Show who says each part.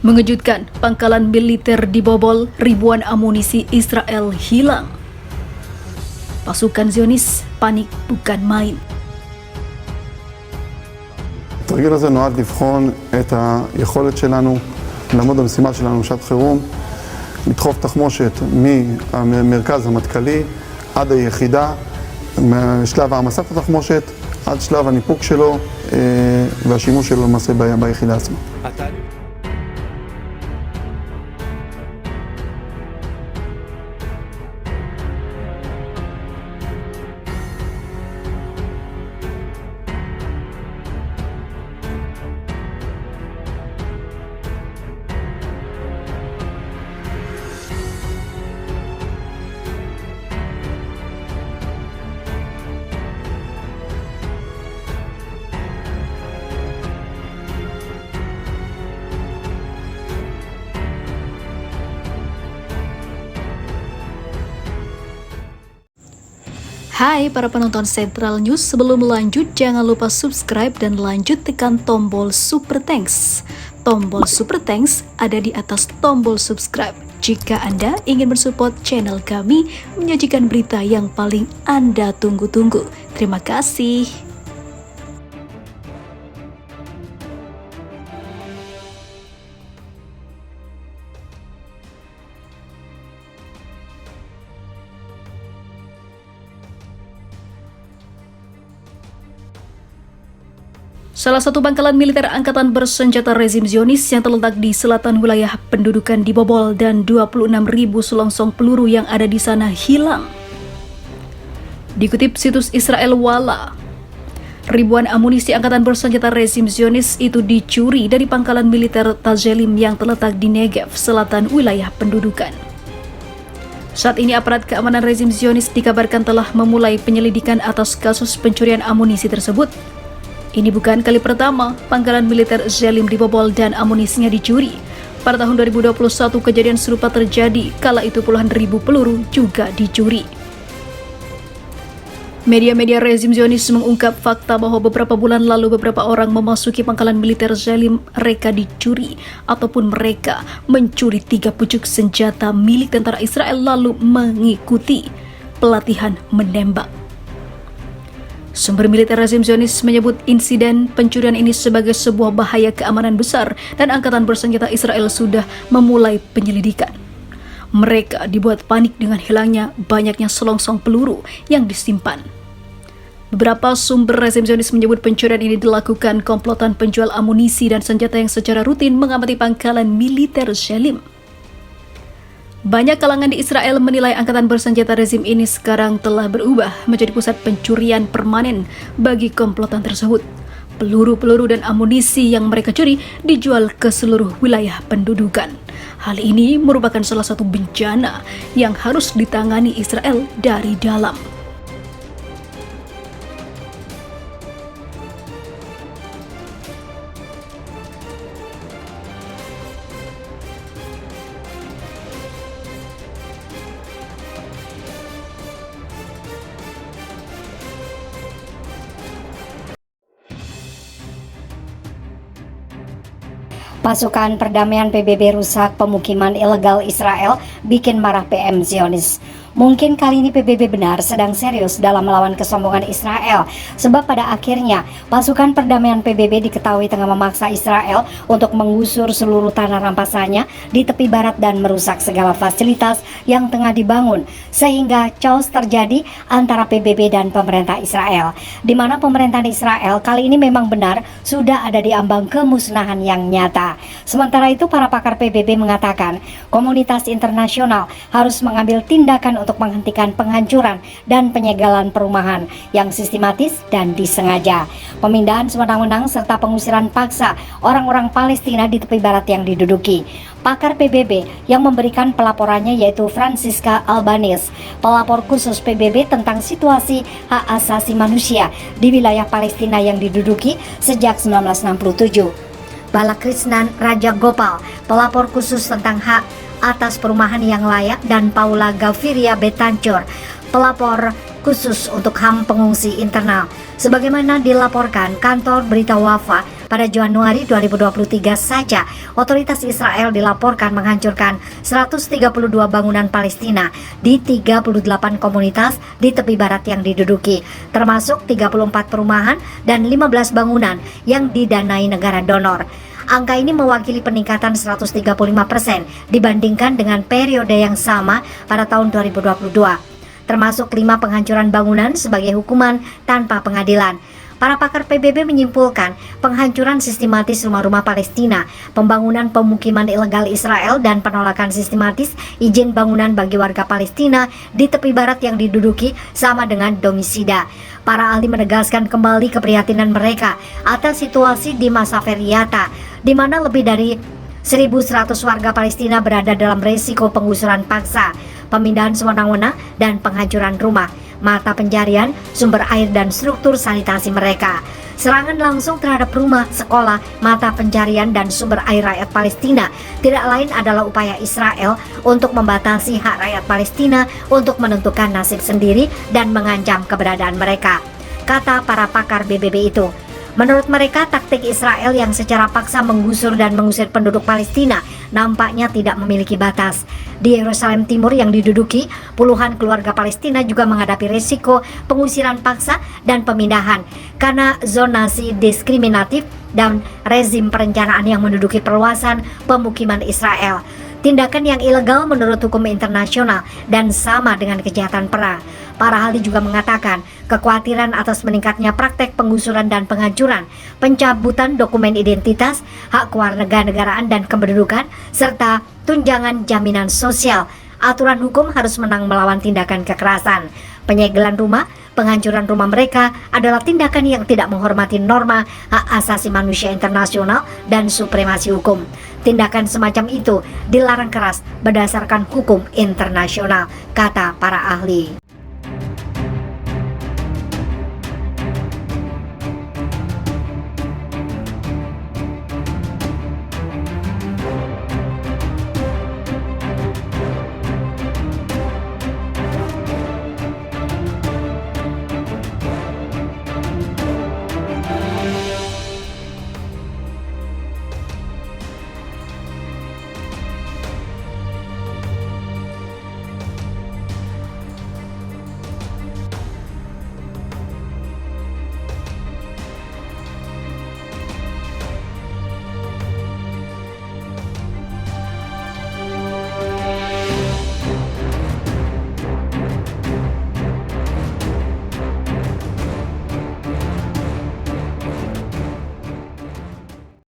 Speaker 1: Mengejutkan, pangkalan militer dibobol, ribuan amunisi Israel hilang. Pasukan Zionis panik bukan main.
Speaker 2: התרגיל הזה נועד לבחון את היכולת שלנו לעמוד במשימה שלנו בשעת חירום, לדחוף תחמושת מהמרכז המטכ"לי עד היחידה, משלב העמסת התחמושת עד שלב הניפוק שלו והשימוש שלו למעשה ביחידה עצמה.
Speaker 1: Hai para penonton Central News, sebelum lanjut jangan lupa subscribe dan lanjut tekan tombol Super Thanks. Tombol Super Thanks ada di atas tombol subscribe. Jika Anda ingin mensupport channel kami menyajikan berita yang paling Anda tunggu-tunggu. Terima kasih. Salah satu pangkalan militer angkatan bersenjata rezim Zionis yang terletak di selatan wilayah pendudukan dibobol dan 26.000 selongsong peluru yang ada di sana hilang. Dikutip situs Israel Walla, ribuan amunisi angkatan bersenjata rezim Zionis itu dicuri dari pangkalan militer Tazelim yang terletak di Negev, selatan wilayah pendudukan. Saat ini aparat keamanan rezim Zionis dikabarkan telah memulai penyelidikan atas kasus pencurian amunisi tersebut. Ini bukan kali pertama pangkalan militer Tazelim dibobol dan amunisinya dicuri. Pada tahun 2021 kejadian serupa terjadi, kala itu puluhan ribu peluru juga dicuri. Media-media rezim Zionis mengungkap fakta bahwa beberapa bulan lalu beberapa orang memasuki pangkalan militer Tazelim, mereka dicuri ataupun mereka mencuri 3 pucuk senjata milik tentara Israel lalu mengikuti pelatihan menembak. Sumber militer rezim Zionis menyebut insiden pencurian ini sebagai sebuah bahaya keamanan besar dan angkatan bersenjata Israel sudah memulai penyelidikan. Mereka dibuat panik dengan hilangnya banyaknya selongsong peluru yang disimpan. Beberapa sumber rezim Zionis menyebut pencurian ini dilakukan komplotan penjual amunisi dan senjata yang secara rutin mengamati pangkalan militer Tazelim. Banyak kalangan di Israel menilai angkatan bersenjata rezim ini sekarang telah berubah menjadi pusat pencurian permanen bagi komplotan tersebut. Peluru-peluru dan amunisi yang mereka curi dijual ke seluruh wilayah pendudukan. Hal ini merupakan salah satu bencana yang harus ditangani Israel dari dalam.
Speaker 3: Pasukan perdamaian PBB rusak pemukiman ilegal Israel, bikin marah PM Zionis. Mungkin kali ini PBB benar sedang serius dalam melawan kesombongan Israel, sebab pada akhirnya pasukan perdamaian PBB diketahui tengah memaksa Israel untuk menggusur seluruh tanah rampasannya di tepi barat dan merusak segala fasilitas yang tengah dibangun, sehingga chaos terjadi antara PBB dan pemerintah Israel, di mana pemerintahan Israel kali ini memang benar sudah ada di ambang kemusnahan yang nyata. Sementara itu para pakar PBB mengatakan komunitas internasional harus mengambil tindakan untuk menghentikan penghancuran dan penyegelan perumahan yang sistematis dan disengaja, pemindahan sewenang-wenang serta pengusiran paksa orang-orang Palestina di tepi barat yang diduduki. Pakar PBB yang memberikan pelaporannya yaitu Francisca Albanese, pelapor khusus PBB tentang situasi hak asasi manusia di wilayah Palestina yang diduduki sejak 1967. Balakrishnan Rajagopal, pelapor khusus tentang hak atas perumahan yang layak, dan Paula Gaviria Betancur, pelapor khusus untuk HAM pengungsi internal. Sebagaimana dilaporkan kantor berita Wafa Pada Januari 2023 saja, otoritas Israel dilaporkan menghancurkan 132 bangunan Palestina di 38 komunitas di tepi barat yang diduduki, termasuk 34 perumahan dan 15 bangunan yang didanai negara donor. Angka ini mewakili peningkatan 135% dibandingkan dengan periode yang sama pada tahun 2022, termasuk 5 penghancuran bangunan sebagai hukuman tanpa pengadilan. Para pakar PBB menyimpulkan penghancuran sistematis rumah-rumah Palestina, pembangunan pemukiman ilegal Israel, dan penolakan sistematis izin bangunan bagi warga Palestina di tepi barat yang diduduki sama dengan domisida. Para ahli menegaskan kembali keprihatinan mereka atas situasi di masa Feriata, di mana lebih dari 1.100 warga Palestina berada dalam resiko penggusuran paksa, pemindahan semena-mena, dan penghancuran rumah, mata pencarian, sumber air, dan struktur sanitasi mereka. Serangan langsung terhadap rumah, sekolah, mata pencarian, dan sumber air rakyat Palestina tidak lain adalah upaya Israel untuk membatasi hak rakyat Palestina untuk menentukan nasib sendiri dan mengancam keberadaan mereka, kata para pakar BBB itu. Menurut mereka, taktik Israel yang secara paksa menggusur dan mengusir penduduk Palestina nampaknya tidak memiliki batas. Di Yerusalem Timur yang diduduki, puluhan keluarga Palestina juga menghadapi risiko pengusiran paksa dan pemindahan karena zonasi diskriminatif dan rezim perencanaan yang menduduki perluasan pemukiman Israel. Tindakan yang ilegal menurut hukum internasional dan sama dengan kejahatan perang. Para ahli juga mengatakan kekhawatiran atas meningkatnya praktek penggusuran dan penghancuran, pencabutan dokumen identitas, hak kewarganegaraan dan kependudukan, serta tunjangan jaminan sosial. Aturan hukum harus menang melawan tindakan kekerasan. Penyegelan rumah, penghancuran rumah mereka adalah tindakan yang tidak menghormati norma hak asasi manusia internasional dan supremasi hukum. Tindakan semacam itu dilarang keras berdasarkan hukum internasional, kata para ahli.